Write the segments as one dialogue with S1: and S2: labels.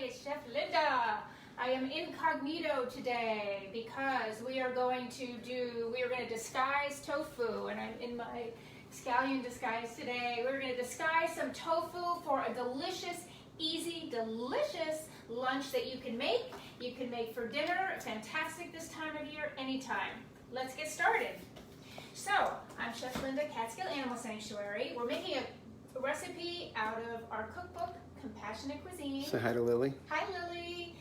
S1: it's Chef Linda. I am incognito today because we are going to disguise tofu, and I'm in my scallion disguise today. We're going to disguise some tofu for a delicious, easy, delicious lunch that you can make. You can make for dinner, fantastic this time of year, anytime. Let's get started. So, I'm Chef Linda, Catskill Animal Sanctuary. We're making a recipe out of our cookbook, Compassionate Cuisine.
S2: Say hi to Lily.
S1: Hi, Lily.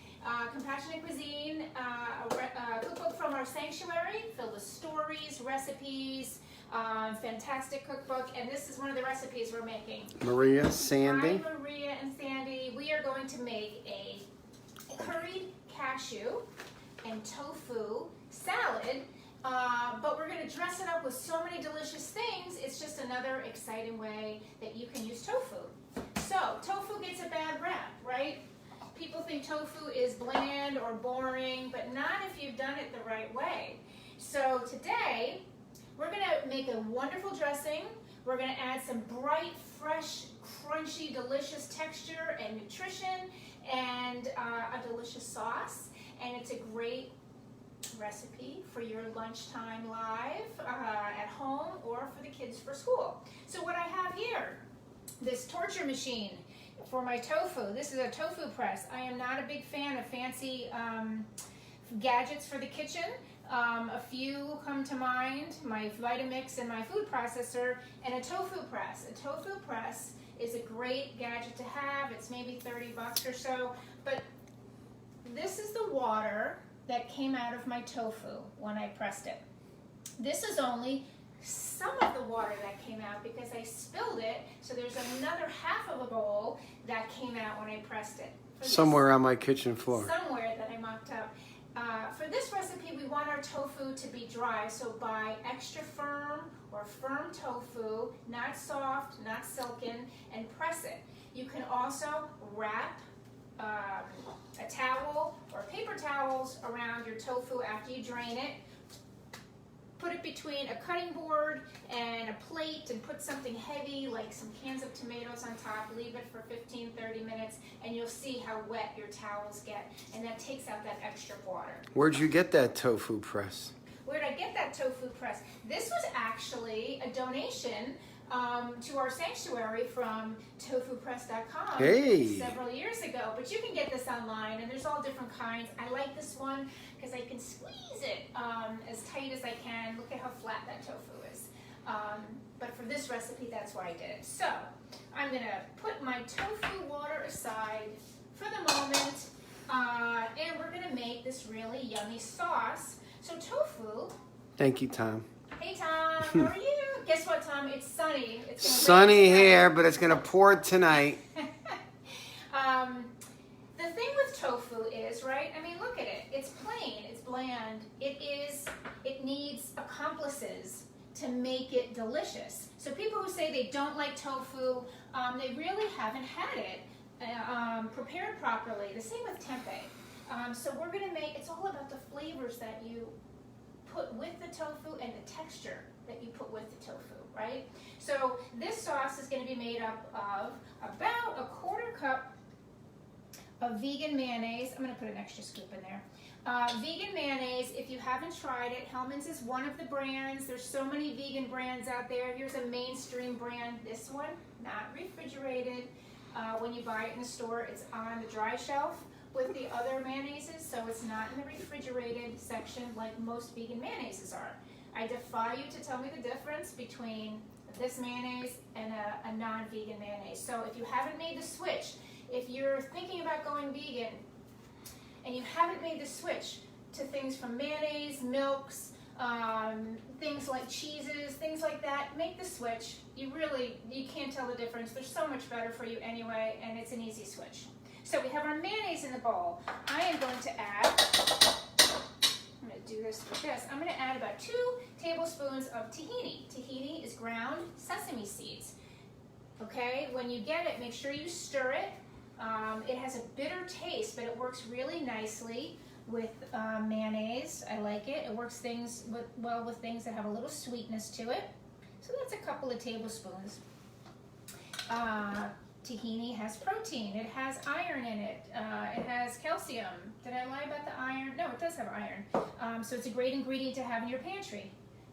S1: Compassionate Cuisine, a cookbook from our sanctuary, filled with stories, recipes, fantastic cookbook, and this is one of the recipes we're making.
S2: Maria, Sandy.
S1: Hi, Maria and Sandy. We are going to make a curried cashew and tofu salad, but we're going to dress it up with so many delicious things. It's just another exciting way that you can use tofu. So, tofu gets a bad rap, right? People think tofu is bland or boring, but not if you've done it the right way. So today, we're going to make a wonderful dressing. We're going to add some bright, fresh, crunchy, delicious texture and nutrition, and a delicious sauce. And it's a great recipe for your lunchtime live at home or for the kids for school. So what I have here, this torture machine for my tofu. This is a tofu press. I am not a big fan of fancy gadgets for the kitchen. A few come to mind, my Vitamix and my food processor, and a tofu press. A tofu press is a great gadget to have. It's maybe 30 bucks or so, but this is the water that came out of my tofu when I pressed it. This is only some of the water that came out because I spilled it, so there's another half of a bowl that came out when I pressed it.
S2: Somewhere on my kitchen floor.
S1: Somewhere that I mocked up. For this recipe, we want our tofu to be dry, so buy extra firm or firm tofu, not soft, not silken, and press it. You can also wrap a towel or paper towels around your tofu after you drain it. Put it between a cutting board and a plate and put something heavy like some cans of tomatoes on top. Leave it for 15-30 minutes and you'll see how wet your towels get, and that takes out that extra water.
S2: Where'd you get that tofu press?
S1: Where'd I get that tofu press? This was actually a donation to our sanctuary from tofupress.com several years ago, but you can get this online and there's all different kinds. I like this one because I can squeeze it as tight as I can. Look at how flat that tofu is. But for this recipe, that's why I did it. So I'm going to put my tofu water aside for the moment, and we're going to make this really yummy sauce. So tofu.
S2: Thank you, Tom.
S1: Hey, Tom. How are you? Guess what, Tom? It's sunny. It's
S2: sunny here, but it's going to pour tonight.
S1: The thing with tofu is, right? I mean, look at it. It's plain. It's bland. It needs accomplices to make it delicious. So people who say they don't like tofu, they really haven't had it prepared properly. The same with tempeh. So we're going to make, it's all about the flavors that you put with the tofu and the texture that you put with the tofu, right? So this sauce is going to be made up of about a quarter cup of vegan mayonnaise. I'm going to put an extra scoop in there. Vegan mayonnaise, if you haven't tried it, Hellmann's is one of the brands. There's so many vegan brands out there. Here's a mainstream brand. This one, not refrigerated. When you buy it in the store, it's on the dry shelf with the other mayonnaises, so it's not in the refrigerated section like most vegan mayonnaises are. I defy you to tell me the difference between this mayonnaise and a non-vegan mayonnaise. So if you haven't made the switch, if you're thinking about going vegan and you haven't made the switch to things from mayonnaise, milks, things like cheeses, things like that, make the switch. You can't tell the difference. They're so much better for you anyway, and it's an easy switch. So we have our mayonnaise in the bowl. I am going to add, I'm going to do this with this, I'm going to add about 2 tablespoons of tahini. Tahini is ground sesame seeds. Okay, when you get it, make sure you stir it. It has a bitter taste, but it works really nicely with mayonnaise. I like it. It works well with things that have a little sweetness to it. So that's a couple of tablespoons. Tahini has protein. It has iron in it. It has calcium. Did I lie about the iron? No, it does have iron. So it's a great ingredient to have in your pantry.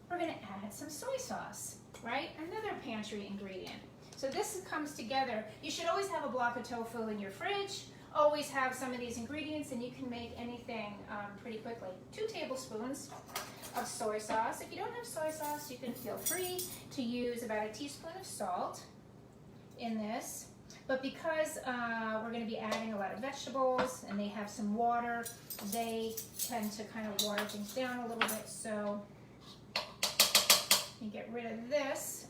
S1: We're going to add some soy sauce, right? Another pantry ingredient. So this comes together. You should always have a block of tofu in your fridge. Always have some of these ingredients, and you can make anything pretty quickly. 2 tablespoons of soy sauce. If you don't have soy sauce, you can feel free to use about a teaspoon of salt in this. But because we're going to be adding a lot of vegetables and they have some water, they tend to kind of water things down a little bit. So you get rid of this.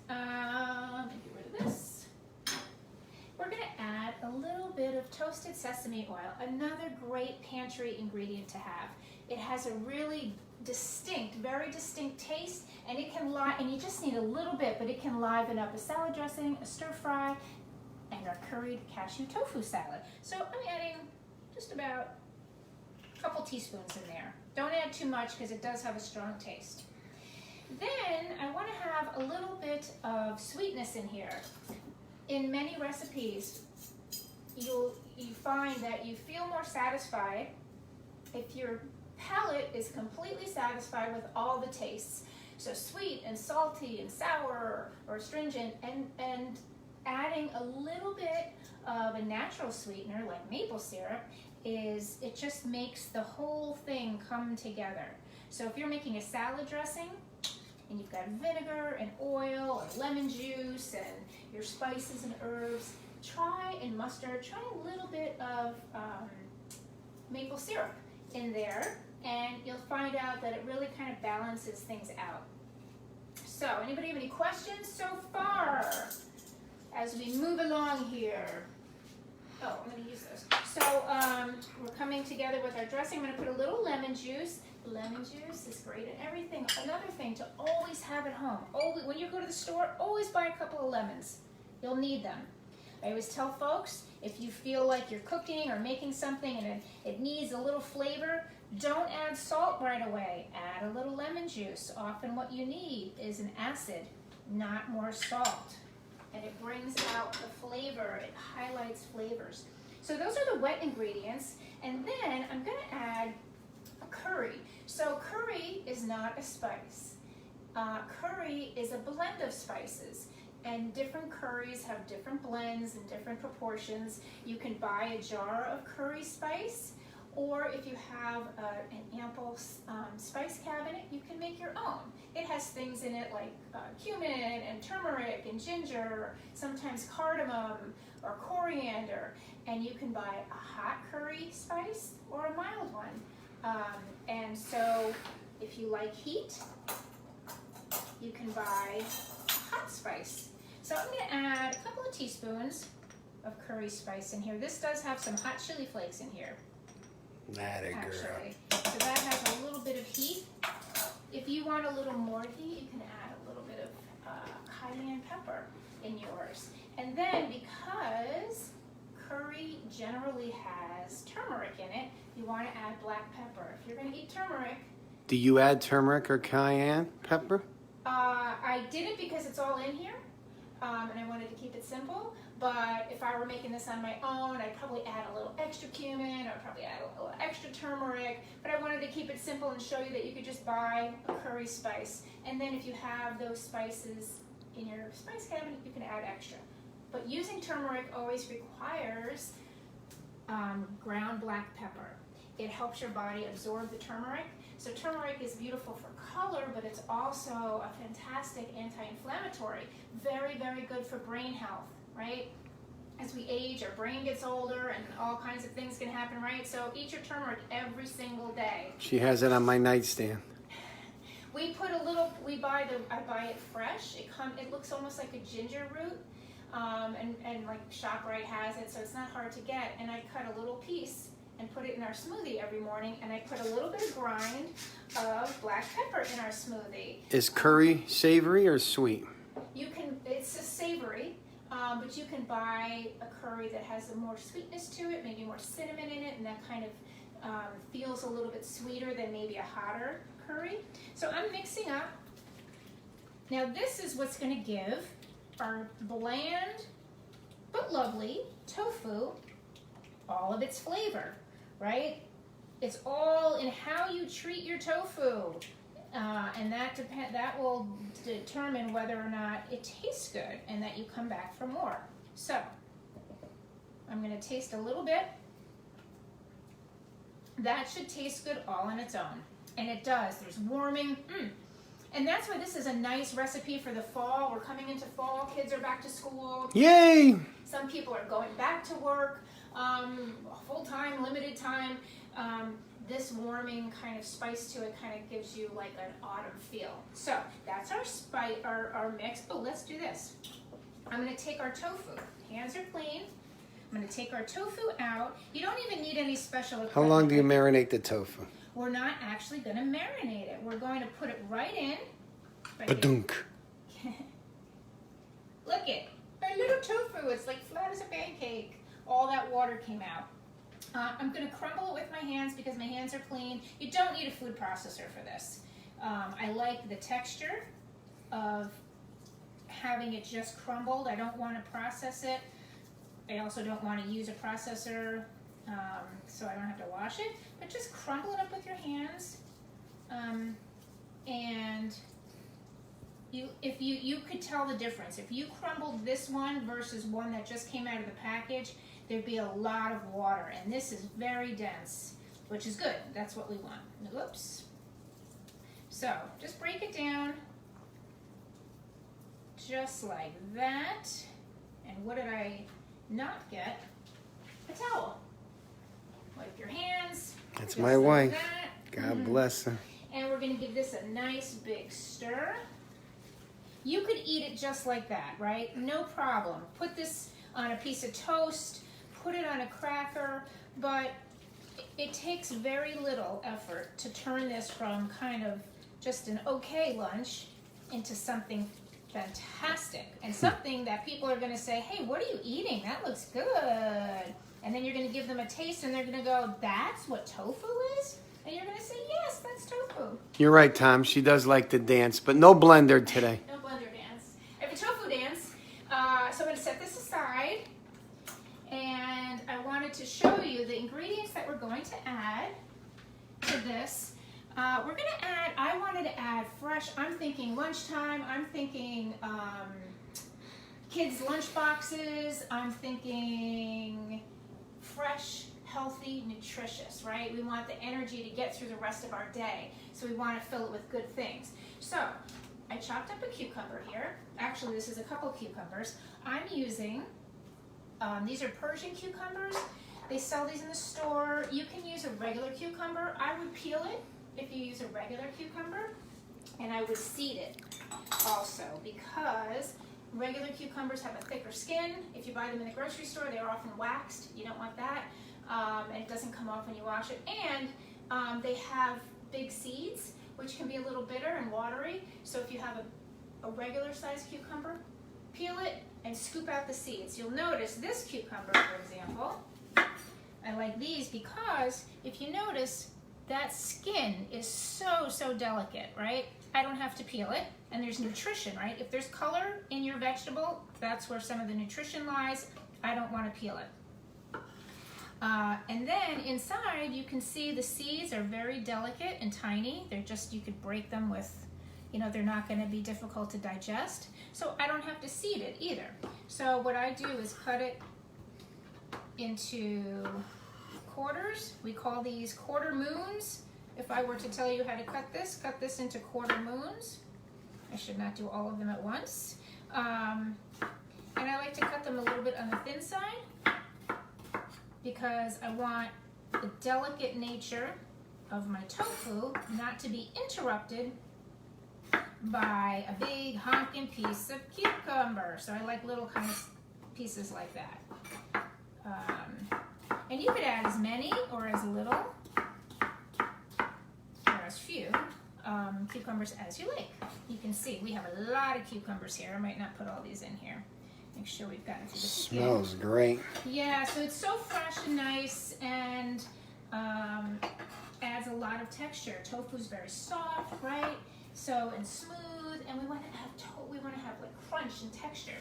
S1: We're going to add a little bit of toasted sesame oil, another great pantry ingredient to have. It has a really distinct, very distinct taste, and it can and you just need a little bit, but it can liven up a salad dressing, a stir fry, and our curried cashew tofu salad. So I'm adding just about a couple teaspoons in there. Don't add too much because it does have a strong taste. Then I want to have a little bit of sweetness in here. In many recipes, you find that you feel more satisfied if your palate is completely satisfied with all the tastes. So sweet and salty and sour or astringent, and adding a little bit of a natural sweetener like maple syrup it just makes the whole thing come together. So if you're making a salad dressing and you've got vinegar and oil and lemon juice and your spices and herbs, try a little bit of maple syrup in there, and you'll find out that it really kind of balances things out. So anybody have any questions so far as we move along here? Oh, I'm going to use those. So we're coming together with our dressing. I'm going to put a little lemon juice. Lemon juice is great in everything. Another thing to always have at home. When you go to the store, always buy a couple of lemons. You'll need them. I always tell folks, if you feel like you're cooking or making something and it needs a little flavor, don't add salt right away. Add a little lemon juice. Often what you need is an acid, not more salt. And it brings out the flavor. It highlights flavors. So those are the wet ingredients. And then I'm going to add a curry. So curry is not a spice. Curry is a blend of spices. And different curries have different blends and different proportions. You can buy a jar of curry spice, or if you have an ample spice cabinet, you can make your own. It has things in it like cumin and turmeric and ginger, sometimes cardamom or coriander, and you can buy a hot curry spice or a mild one. And so if you like heat, you can buy a hot spice. So I'm going to add a couple of teaspoons of curry spice in here. This does have some hot chili flakes in here. Actually. So that has a little bit of heat. If you want a little more heat, you can add a little bit of cayenne pepper in yours. And then because curry generally has turmeric in it, you want to add black pepper. If you're going to eat turmeric.
S2: Do you add turmeric or cayenne pepper?
S1: I did it because it's all in here. And I wanted to keep it simple, but if I were making this on my own, I'd probably add a little extra cumin, or probably add a little extra turmeric, but I wanted to keep it simple and show you that you could just buy a curry spice, and then if you have those spices in your spice cabinet, you can add extra. But using turmeric always requires ground black pepper. It helps your body absorb the turmeric. So turmeric is beautiful for color, but it's also a fantastic anti-inflammatory. Very, very good for brain health, right? As we age, our brain gets older and all kinds of things can happen, right? So eat your turmeric every single day.
S2: She has it on my nightstand.
S1: We put a little, I buy it fresh. It looks almost like a ginger root. And like ShopRite has it, so it's not hard to get. And I cut a little piece and put it in our smoothie every morning, and I put a little bit of grind of black pepper in our smoothie.
S2: Is curry savory or sweet?
S1: It's a savory, but you can buy a curry that has a more sweetness to it, maybe more cinnamon in it, and that kind of feels a little bit sweeter than maybe a hotter curry. So I'm mixing up. Now this is what's going to give our bland but lovely tofu, all of its flavor, right? It's all in how you treat your tofu, and that will determine whether or not it tastes good and that you come back for more. So I'm going to taste a little bit. That should taste good all on its own, and it does. There's warming. And that's why this is a nice recipe for the fall. We're coming into fall. Kids are back to school.
S2: Yay!
S1: Some people are going back to work, full-time, limited time. This warming kind of spice to it kind of gives you like an autumn feel. So that's our mix. Oh, let's do this. I'm going to take our tofu. Hands are clean. I'm going to take our tofu out. You don't even need any special equipment.
S2: How long do you marinate the tofu?
S1: We're not actually going to marinate it. We're going to put it right in.
S2: Badunk.
S1: Look it. Our little tofu. It's like flat as a pancake. All that water came out. I'm going to crumble it with my hands because my hands are clean. You don't need a food processor for this. I like the texture of having it just crumbled. I don't want to process it. I also don't want to use a processor, so I don't have to wash it. But just crumble it up with your hands, and you could tell the difference. If you crumbled this one versus one that just came out of the package, there'd be a lot of water, and this is very dense, which is good. That's what we want. Whoops. So just break it down, just like that. And what did I not get? A towel. Wipe your hands.
S2: That's my wife.
S1: Like that.
S2: God bless her.
S1: And we're going to give this a nice big stir. You could eat it just like that, right? No problem. Put this on a piece of toast, put it on a cracker, but it takes very little effort to turn this from kind of just an okay lunch into something fantastic and something that people are going to say, hey, what are you eating? That looks good. And then you're going to give them a taste and they're going to go, that's what tofu is? And you're going to say, yes, that's tofu.
S2: You're right, Tom. She does like to dance, but no blender today.
S1: No blender dance. I have a tofu dance. So I'm going to set this aside. And I wanted to show you the ingredients that we're going to add to this. We're going to add, I wanted to add fresh, I'm thinking lunchtime, I'm thinking kids' lunch boxes, I'm thinking fresh, healthy, nutritious, right? We want the energy to get through the rest of our day, so we want to fill it with good things. So I chopped up a cucumber here. Actually, this is a couple cucumbers. I'm using, these are Persian cucumbers. They sell these in the store. You can use a regular cucumber. I would peel it if you use a regular cucumber, and I would seed it also because regular cucumbers have a thicker skin. If you buy them in the grocery store, they are often waxed. You don't want that, and it doesn't come off when you wash it. And they have big seeds, which can be a little bitter and watery. So if you have a regular sized cucumber, peel it and scoop out the seeds. You'll notice this cucumber, for example, I like these because if you notice, that skin is so delicate, right? I don't have to peel it, and there's nutrition, right? If there's color in your vegetable, that's where some of the nutrition lies. I don't want to peel it. And then inside, you can see the seeds are very delicate and tiny. They're just, you could break them with, they're not going to be difficult to digest. So I don't have to seed it either. So what I do is cut it into quarters. We call these quarter moons. If I were to tell you how to cut this into quarter moons. I should not do all of them at once. And I like to cut them a little bit on the thin side because I want the delicate nature of my tofu not to be interrupted by a big honking piece of cucumber. So I like little kind of pieces like that. And you could add as many or as little or as few cucumbers as you like. You can see we have a lot of cucumbers here. I might not put all these in here. Make sure we've gotten through the skin.
S2: Smells great.
S1: Yeah, so it's so fresh and nice and adds a lot of texture. Tofu's very soft, right? So, and smooth, and we want to have like crunch and texture.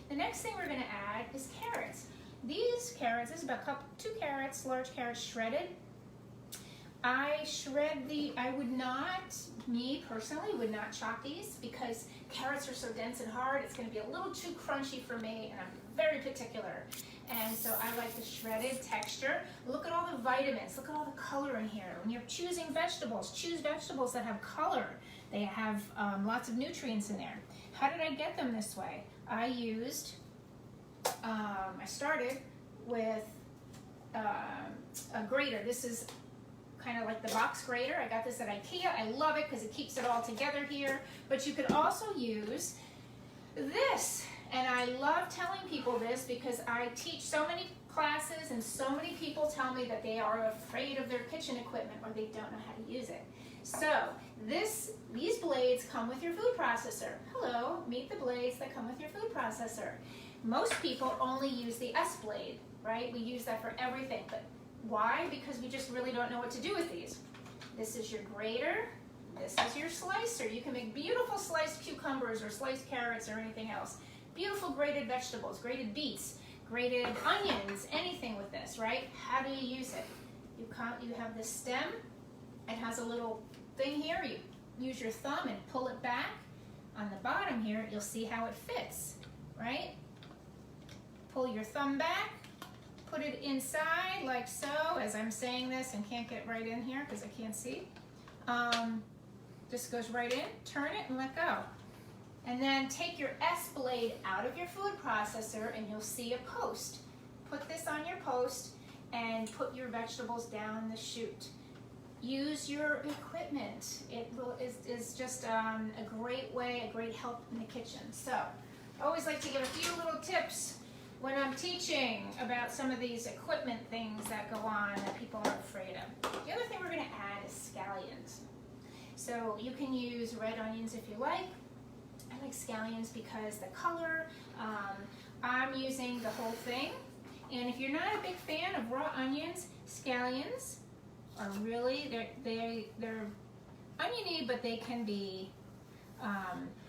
S1: The next thing we're going to add is carrots. These carrots, this is about 2 carrots, large carrots shredded. I would not, me personally, would not chop these because carrots are so dense and hard. It's going to be a little too crunchy for me, and I'm very particular. And so I like the shredded texture. Look at all the vitamins. Look at all the color in here. When you're choosing vegetables, choose vegetables that have color. They have lots of nutrients in there. How did I get them this way? I started with a grater. This is kind of like the box grater. I got this at IKEA. I love it because it keeps it all together here. But you could also use this. And I love telling people this because I teach so many classes and so many people tell me that they are afraid of their kitchen equipment or they don't know how to use it. So these blades come with your food processor. Hello, meet the blades that come with your food processor. Most people only use the S blade, right? We use that for everything. But why? Because we just really don't know what to do with these. This is your grater. This is your slicer. You can make beautiful sliced cucumbers or sliced carrots or anything else. Beautiful grated vegetables, grated beets, grated onions, anything with this, right? How do you use it? You have this stem. It has a little thing here. You use your thumb and pull it back. On the bottom here, you'll see how it fits, right? Pull your thumb back, put it inside like so, as I'm saying this and can't get right in here because I can't see. Just goes right in, turn it and let go. And then take your S blade out of your food processor and you'll see a post. Put this on your post and put your vegetables down the chute. Use your equipment. It is just a great way, a great help in the kitchen. So I always like to give a few little tips when I'm teaching about some of these equipment things that go on that people are afraid of. The other thing we're going to add is scallions. So you can use red onions if you like. I like scallions because the color, I'm using the whole thing. And if you're not a big fan of raw onions, scallions are really, they're oniony, but they can be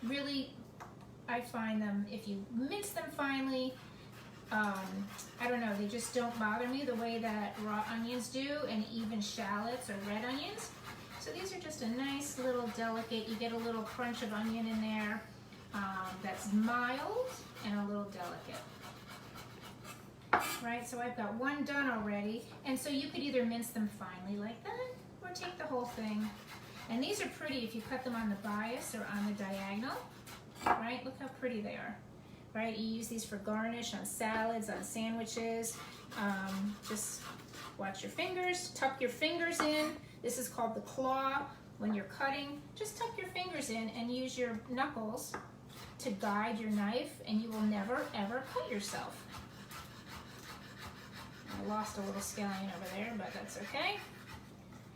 S1: really, I find them, if you mince them finely, I don't know, they just don't bother me the way that raw onions do, and even shallots or red onions. So these are just a nice little delicate, you get a little crunch of onion in there that's mild and a little delicate. Right, so I've got one done already, and so you could either mince them finely like that, or take the whole thing. And these are pretty if you cut them on the bias or on the diagonal, right? Look how pretty they are, right? You use these for garnish on salads, on sandwiches. Just watch your fingers, tuck your fingers in. This is called the claw. When you're cutting, just tuck your fingers in and use your knuckles to guide your knife, and you will never ever cut yourself. I lost a little scallion over there, but that's okay.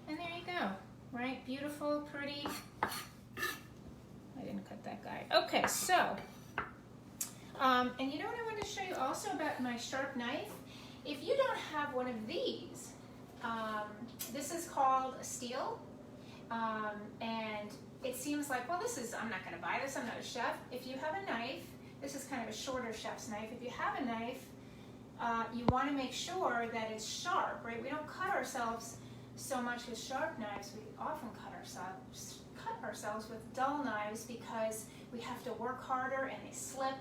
S1: And there you go, right? Beautiful, pretty. I didn't cut that guy. Okay, so, and you know what I wanted to show you also about my sharp knife? If you don't have one of these, this is called a steel, and it seems like, well, I'm not gonna buy this, I'm not a chef. If you have a knife, this is kind of a shorter chef's knife. If you have a knife, you want to make sure that it's sharp, right? We don't cut ourselves so much with sharp knives. We often cut ourselves with dull knives because we have to work harder and they slip.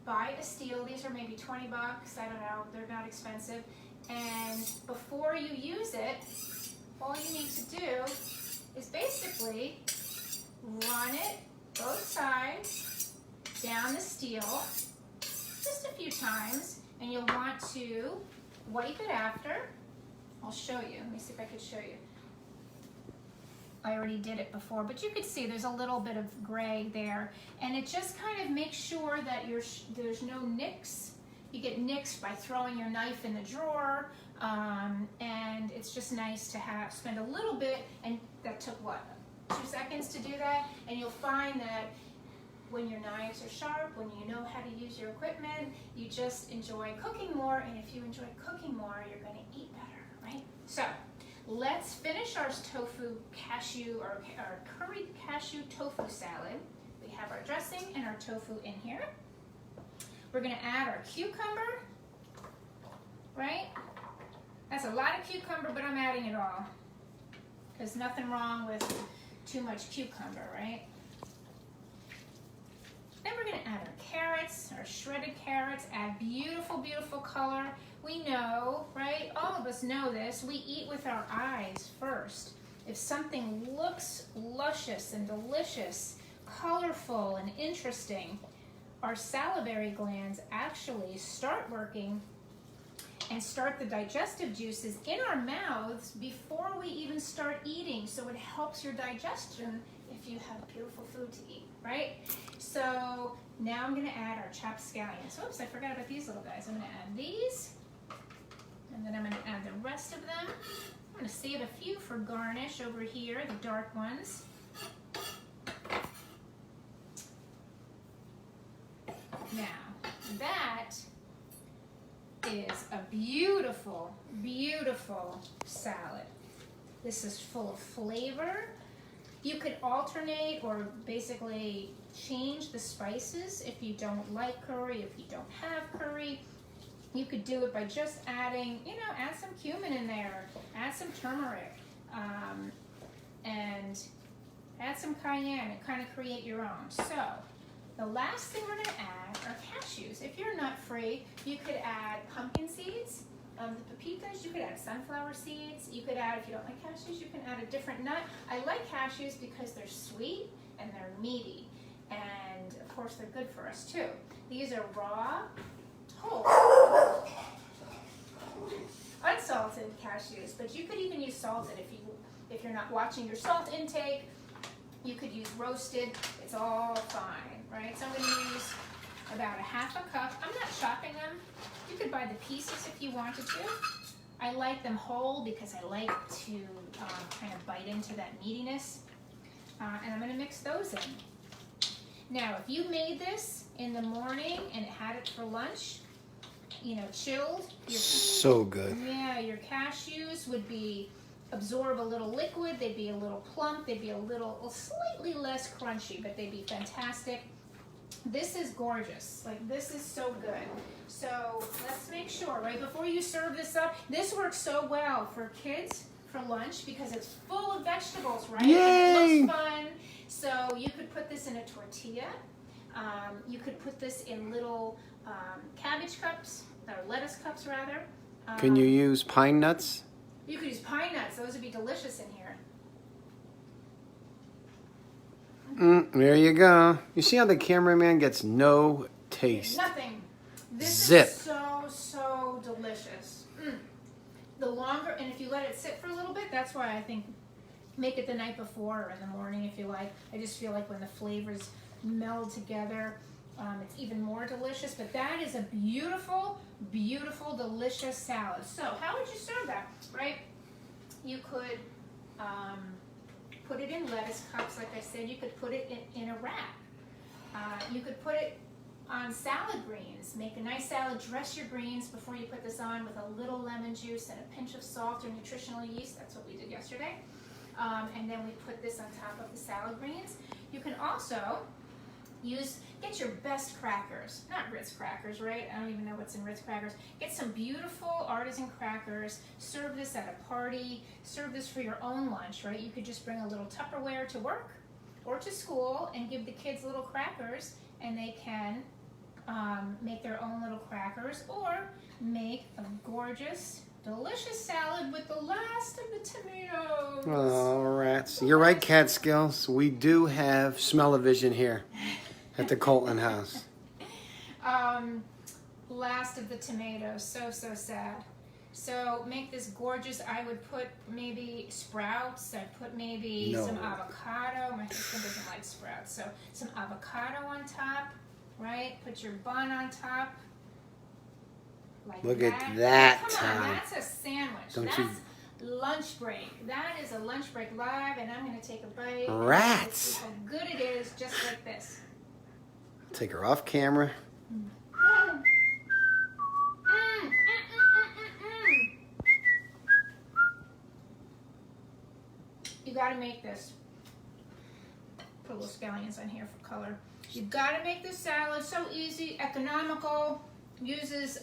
S1: Buy a steel. These are maybe 20 bucks. I don't know. They're not expensive. And before you use it, all you need to do is basically run it both sides down the steel just a few times. And you'll want to wipe it after. I'll show you. Let me see if I could show you. I already did it before, but you could see there's a little bit of gray there. And it just kind of makes sure that there's no nicks. You get nicks by throwing your knife in the drawer. And it's just nice to spend a little bit, and that took what, 2 seconds to do that? And you'll find that when your knives are sharp, when you know how to use your equipment, you just enjoy cooking more, and if you enjoy cooking more, you're going to eat better, right? So let's finish our tofu cashew, or our curried cashew tofu salad. We have our dressing and our tofu in here. We're gonna add our cucumber, right? That's a lot of cucumber, but I'm adding it all. There's nothing wrong with too much cucumber, right? Then we're gonna add our carrots, our shredded carrots, add beautiful, beautiful color. We know, right? All of us know this. We eat with our eyes first. If something looks luscious and delicious, colorful and interesting, our salivary glands actually start working and start the digestive juices in our mouths before we even start eating. So it helps your digestion if you have beautiful food to eat, right? So now I'm gonna add our chopped scallions. Oops, I forgot about these little guys. I'm gonna add these, and then I'm gonna add the rest of them. I'm gonna save a few for garnish over here, the dark ones. Now, that is a beautiful, beautiful salad. This is full of flavor. You could alternate or basically change the spices if you don't like curry, if you don't have curry. You could do it by just adding, add some cumin in there, add some turmeric, and add some cayenne and kind of create your own. So, the last thing we're gonna add are cashews. If you're nut free, you could add pumpkin seeds, the pepitas, you could add sunflower seeds, you could add, if you don't like cashews, you can add a different nut. I like cashews because they're sweet and they're meaty, and of course they're good for us too. These are raw, whole, unsalted cashews, but you could even use salted if you're not watching your salt intake. You could use roasted, it's all fine, right? So I'm gonna use about a half a cup. I'm not chopping them. You could buy the pieces if you wanted to. I like them whole because I like to kind of bite into that meatiness. And I'm gonna mix those in. Now, if you made this in the morning and had it for lunch, chilled.
S2: So good.
S1: Yeah, your cashews would absorb a little liquid, they'd be a little plump, they'd be slightly less crunchy, but they'd be fantastic. This is gorgeous. Like, this is so good. So let's make sure, right before you serve this up, this works so well for kids for lunch because it's full of vegetables, right?
S2: Yay!
S1: And it looks fun. So you could put this in a tortilla. You could put this in little cabbage cups, or lettuce cups rather.
S2: Can you use pine nuts?
S1: You could use pine nuts. Those would be delicious in here.
S2: There you go. You see how the cameraman gets no taste?
S1: Nothing. This
S2: Zip.
S1: is so delicious. The longer, and if you let it sit for a little bit, that's why I think make it the night before or in the morning if you like. I just feel like when the flavors meld together, it's even more delicious. But that is a beautiful, beautiful, delicious salad. So how would you serve that, right? You could put it in lettuce cups, like I said. You could put it in a wrap. You could put it on salad greens. Make a nice salad, dress your greens before you put this on with a little lemon juice and a pinch of salt or nutritional yeast. That's what we did yesterday. And then we put this on top of the salad greens. You can also get your best crackers, not Ritz crackers, right? I don't even know what's in Ritz crackers. Get some beautiful artisan crackers, serve this at a party, serve this for your own lunch, right? You could just bring a little Tupperware to work or to school and give the kids little crackers, and they can make their own little crackers or make a gorgeous, delicious salad with the last of the tomatoes.
S2: Oh, rats. You're right, Catskills. We do have smell-o-vision here at the Kolton house.
S1: Last of the tomatoes. So sad. So make this gorgeous. I would put maybe sprouts. I'd put maybe some avocado. My husband doesn't like sprouts. So some avocado on top, right? Put your bun on top. Like
S2: Look
S1: that.
S2: at that
S1: Come
S2: time.
S1: on, that's a sandwich. That's lunch break. That is a lunch break live, and I'm going to take a bite.
S2: Rats.
S1: See how good it is, just like this.
S2: Take her off camera.
S1: gotta make this. Put a little scallions on here for color. You've gotta make this salad. So easy, economical, uses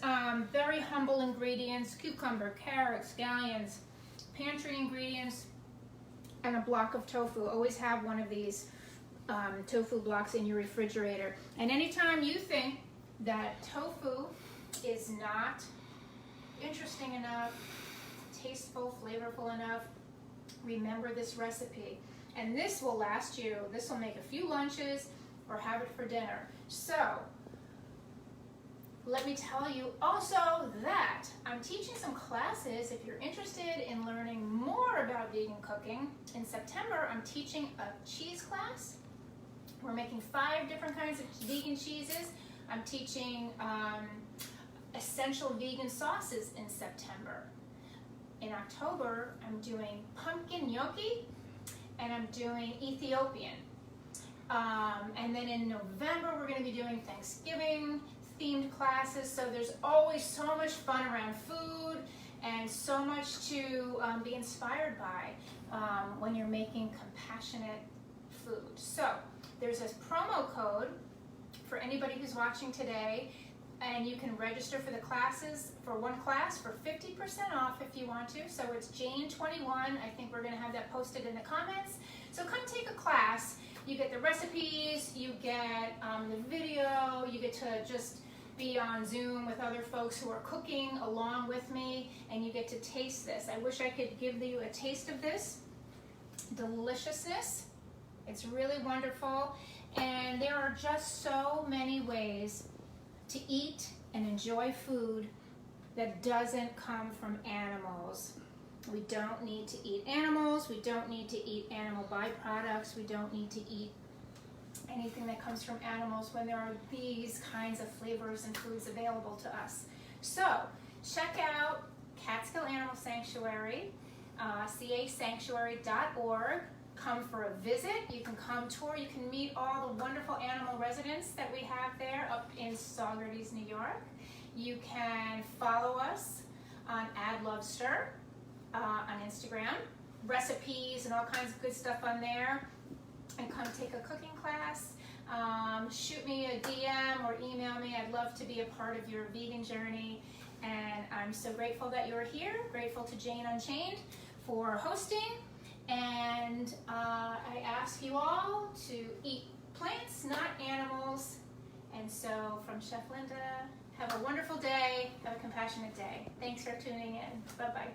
S1: very humble ingredients, cucumber, carrots, scallions, pantry ingredients, and a block of tofu. Always have one of these tofu blocks in your refrigerator. And anytime you think that tofu is not interesting enough, tasteful, flavorful enough, remember this recipe. And this will last you, this will make a few lunches or have it for dinner. So, let me tell you also that I'm teaching some classes if you're interested in learning more about vegan cooking. In September, I'm teaching a cheese class. We're making 5 different kinds of vegan cheeses. I'm teaching essential vegan sauces in September. In October, I'm doing pumpkin gnocchi and I'm doing Ethiopian. And then in November, we're going to be doing Thanksgiving themed classes. So there's always so much fun around food and so much to be inspired by when you're making compassionate food. So there's this promo code for anybody who's watching today, and you can register for the classes for one class for 50% off if you want to. So it's Jane21. I think we're going to have that posted in the comments. So come take a class. You get the recipes, you get the video, you get to just be on Zoom with other folks who are cooking along with me, and you get to taste this. I wish I could give you a taste of this deliciousness. It's really wonderful, and there are just so many ways to eat and enjoy food that doesn't come from animals. We don't need to eat animals, we don't need to eat animal byproducts, we don't need to eat anything that comes from animals when there are these kinds of flavors and foods available to us. So, check out Catskill Animal Sanctuary, casanctuary.org. Come for a visit. You can come tour. You can meet all the wonderful animal residents that we have there up in Saugerties, New York. You can follow us on @LoveStir on Instagram. Recipes and all kinds of good stuff on there. And come take a cooking class. Shoot me a DM or email me. I'd love to be a part of your vegan journey. And I'm so grateful that you're here. Grateful to Jane Unchained for hosting. And I ask you all to eat plants, not animals. And so from Chef Linda, have a wonderful day. Have a compassionate day. Thanks for tuning in. Bye-bye.